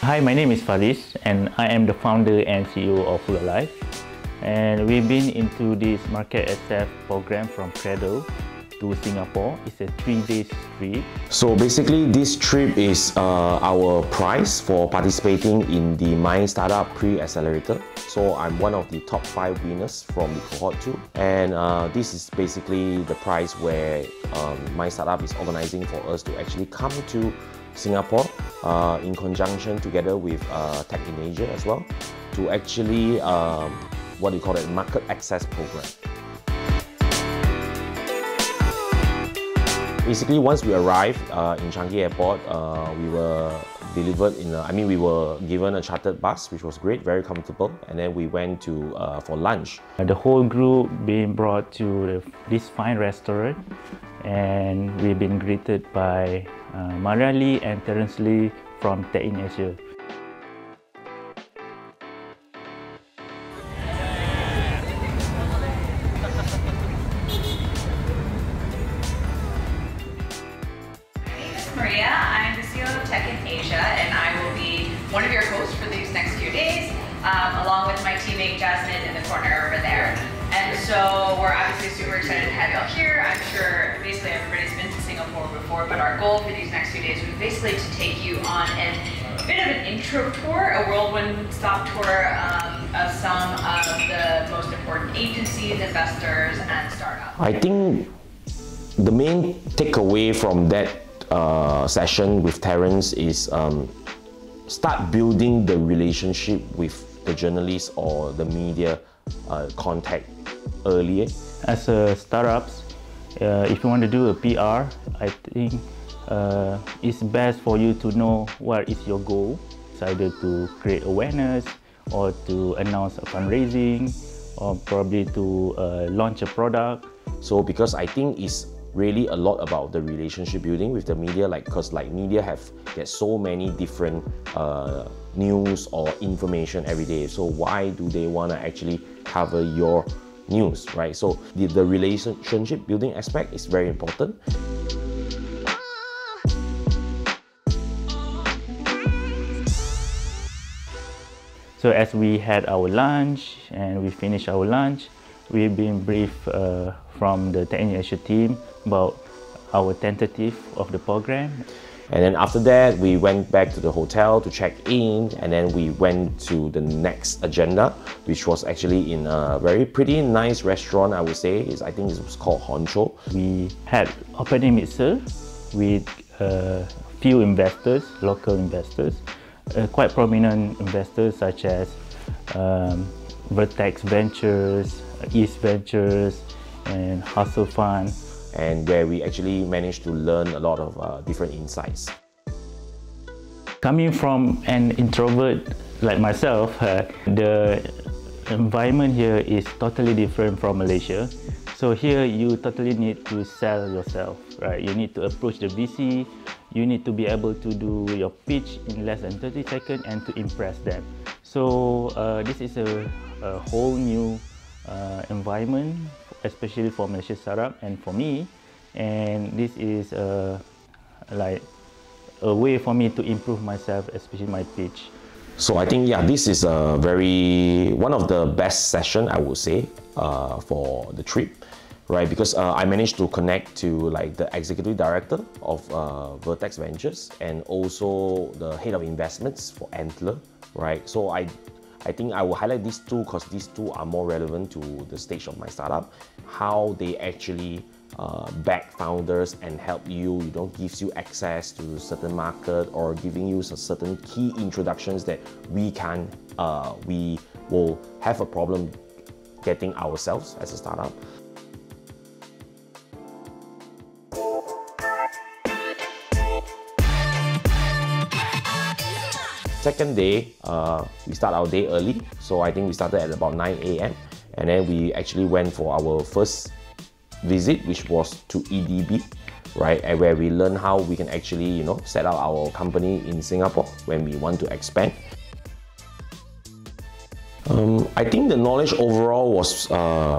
Hi, my name is Faris and I am the founder and CEO of Full Alive. And we've been into this market access program from Cradle to Singapore. It's a 3-day trip. So basically this trip is our prize for participating in the MYStartup pre-accelerator. So I'm one of the top 5 winners from the cohort 2, and this is basically the prize where MYStartup is organizing for us to actually come to Singapore in conjunction together with Tech in Asia as well, to actually what do you call it, market access program. Basically, once we arrived in Changi Airport, we were delivered in we were given a chartered bus, which was great, very comfortable, and then we went to for lunch. The whole group being brought to this fine restaurant, and we've been greeted by Maria Lee and Terence Lee from Tech in Asia. Maria, I'm the CEO of Tech in Asia, and I will be one of your hosts for these next few days, along with my teammate Jasmine in the corner over there. And so we're obviously super excited to have you all here. I'm sure basically everybody's been to Singapore before, but our goal for these next few days was basically to take you on a bit of an intro tour, a whirlwind stop tour of some of the most important agencies, investors, and startups. I think the main takeaway from that session with Terence is start building the relationship with the journalists or the media contact earlier. As a startups, if you want to do a PR, I think it's best for you to know what is your goal. It's either to create awareness or to announce a fundraising or probably to launch a product. So because I think it's really a lot about the relationship building with the media, because media get so many different news or information every day. So why do they want to actually cover your news, right? So the relationship building aspect is very important. So as we had our lunch and we finished our lunch, we've been briefed from the Tech in Asia team about our tentative of the program. And then after that, we went back to the hotel to check in, and then we went to the next agenda, which was actually in a pretty nice restaurant, I would say. I think it was called Honcho. We had opening mixer with a few investors, local investors, quite prominent investors such as Vertex Ventures, East Ventures, and Hustle Fund. And where we actually managed to learn a lot of different insights. Coming from an introvert like myself, the environment here is totally different from Malaysia. So here you totally need to sell yourself, right? You need to approach the VC, you need to be able to do your pitch in less than 30 seconds and to impress them. So this is a whole new environment, especially for Malaysia startup and for me, and this is like a way for me to improve myself, especially my pitch. So I think this is one of the best session, I would say, for the trip, right? Because I managed to connect to the executive director of Vertex Ventures and also the head of investments for Antler, right? So I think I will highlight these two because these two are more relevant to the stage of MYStartup, how they actually back founders and help you, gives you access to certain market or giving you certain key introductions that we will have a problem getting ourselves as a startup. Second day, we start our day early, so I think we started at about 9 AM, and then we actually went for our first visit, which was to EDB, right, and where we learn how we can actually set up our company in Singapore when we want to expand. I think the knowledge overall was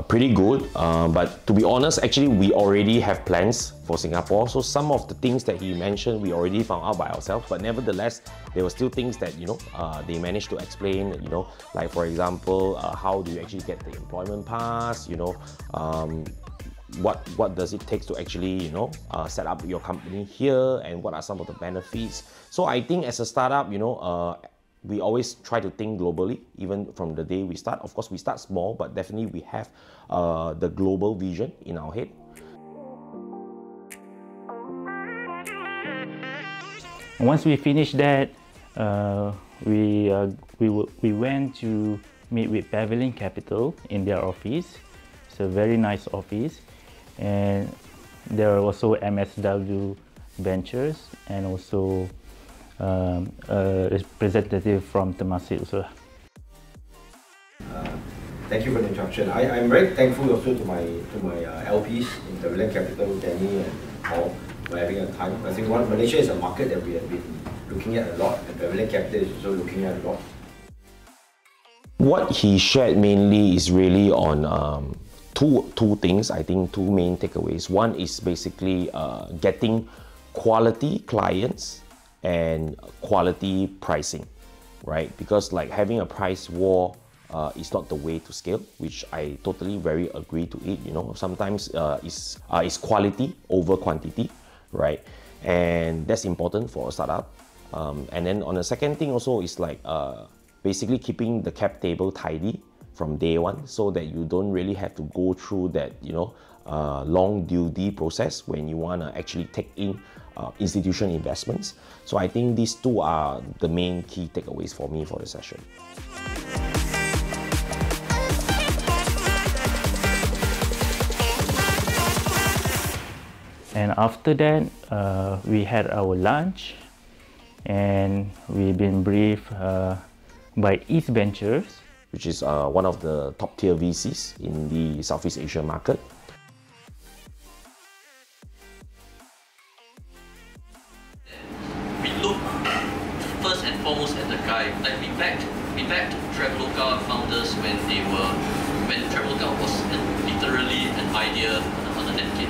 pretty good, but to be honest, actually we already have plans for Singapore. So some of the things that he mentioned, we already found out by ourselves, but nevertheless, there were still things that, they managed to explain, like for example, how do you actually get the employment pass, what does it take to actually, set up your company here, and what are some of the benefits. So I think as a startup, we always try to think globally, even from the day we start. Of course, we start small, but definitely we have the global vision in our head. Once we finished that, we went to meet with Pavilion Capital in their office. It's a very nice office, and there are also MSW Ventures and also a representative from Temasek also. Thank you for the introduction. I'm very thankful also to my LPs in Pavilion Capital, Danny and Paul, for having a time. I think Malaysia is a market that we have been looking at a lot, and Pavilion Capital is also looking at a lot. What he shared mainly is really on two things, I think two main takeaways. One is basically getting quality clients and quality pricing, right? Because like having a price war is not the way to scale, which I totally very agree to it. Sometimes it's quality over quantity, right? And that's important for a startup. And then on the second thing also is like basically keeping the cap table tidy from day one, so that you don't really have to go through that long due process when you want to actually take in institutional investments. So I think these two are the main key takeaways for me for the session. And after that, we had our lunch, and we've been briefed by East Ventures, which is one of the top tier VCs in the Southeast Asia market. We look first and foremost at the guy. Like we backed Traveloka founders when Traveloka was literally an idea on a napkin.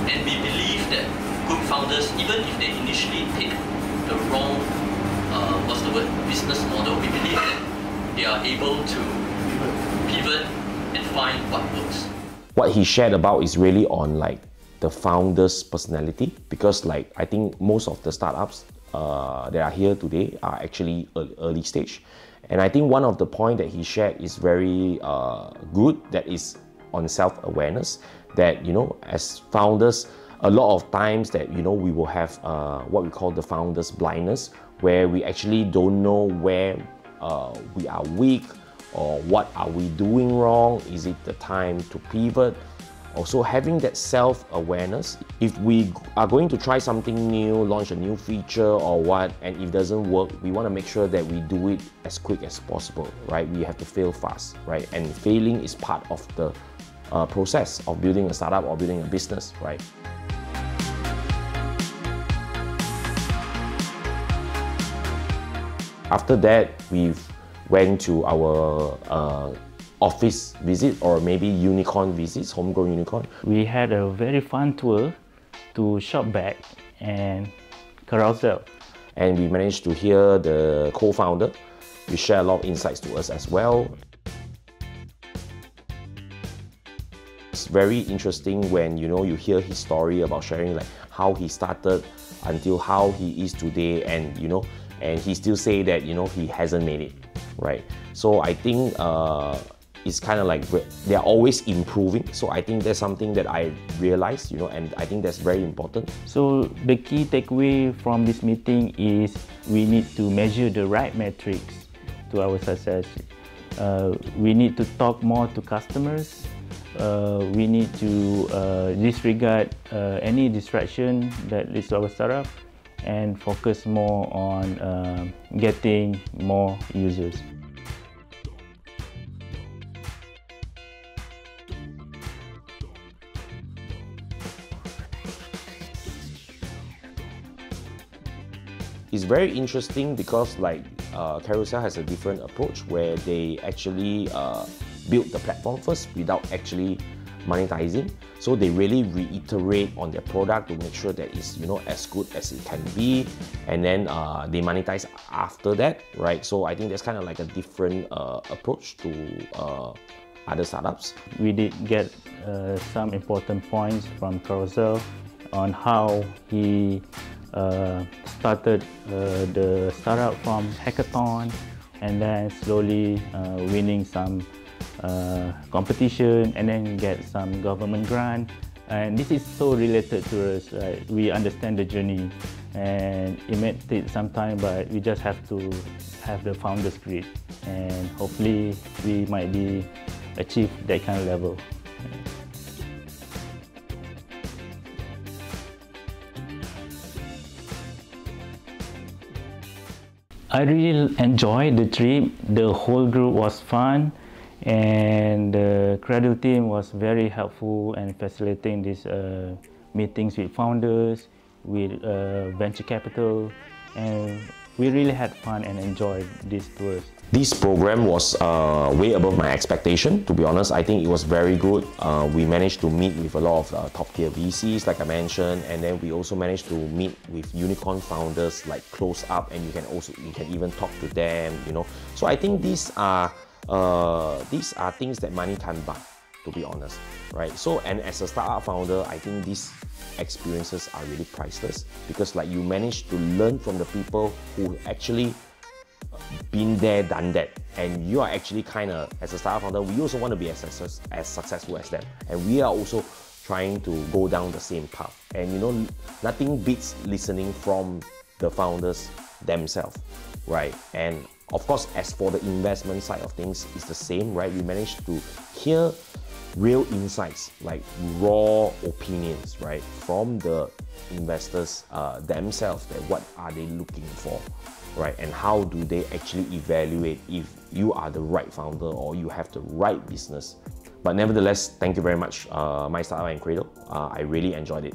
And we believe that good founders, even if they initially take the wrong business model, we believe that they are able to pivot and find what works. What he shared about is really on like the founder's personality, because like I think most of the startups that are here today are actually early stage. And I think one of the point that he shared is very good, that is on self-awareness, that as founders, a lot of times that we will have what we call the founder's blindness, where we actually don't know where we are weak, or what are we doing wrong. Is it the time to pivot? Also having that self-awareness, if we are going to try something new, launch a new feature or what, and if it doesn't work, we want to make sure that we do it as quick as possible, right? We have to fail fast, right? And failing is part of the process of building a startup or building a business, right? After that, we went to our office visit, or maybe unicorn visits, homegrown unicorn. We had a very fun tour to Shopback and Carousel. And we managed to hear the co-founder. We share a lot of insights to us as well. It's very interesting when you hear his story about sharing like how he started until how he is today, and and he still say that he hasn't made it, right? So I think it's kind of like they're always improving. So I think that's something that I realized, and I think that's very important. So the key takeaway from this meeting is we need to measure the right metrics to our success. We need to talk more to customers. We need to disregard any distraction that leads to our startup, and focus more on getting more users. It's very interesting because like Carousel has a different approach where they actually build the platform first without actually monetizing. So they really reiterate on their product to make sure that it's as good as it can be, and then they monetize after that, right? So I think that's kind of like a different approach to other startups. We did get some important points from Carousel on how he started the startup from hackathon, and then slowly winning some competition, and then get some government grant. And this is so related to us, right? We understand the journey, and it may take some time, but we just have to have the founder's grit, and hopefully we might be achieve that kind of level. I really enjoyed the trip. The whole group was fun, and the Cradle team was very helpful and facilitating these meetings with founders, with venture capital, and we really had fun and enjoyed these tours. This program was way above my expectation, to be honest. I think it was very good. We managed to meet with a lot of top tier VCs, like I mentioned, and then we also managed to meet with unicorn founders like close up, and you can even talk to them, So I think these are things that money can't buy, to be honest, right? So, and as a startup founder, I think these experiences are really priceless, because like you manage to learn from the people who actually been there, done that, and you are actually kind of, as a startup founder, we also want to be as successful as them, and we are also trying to go down the same path. And nothing beats listening from the founders themselves, right? And of course, as for the investment side of things, it's the same, right? We managed to hear real insights, like raw opinions, right, from the investors themselves, that what are they looking for, right? And how do they actually evaluate if you are the right founder or you have the right business. But nevertheless, thank you very much, MYStartup and Cradle. I really enjoyed it.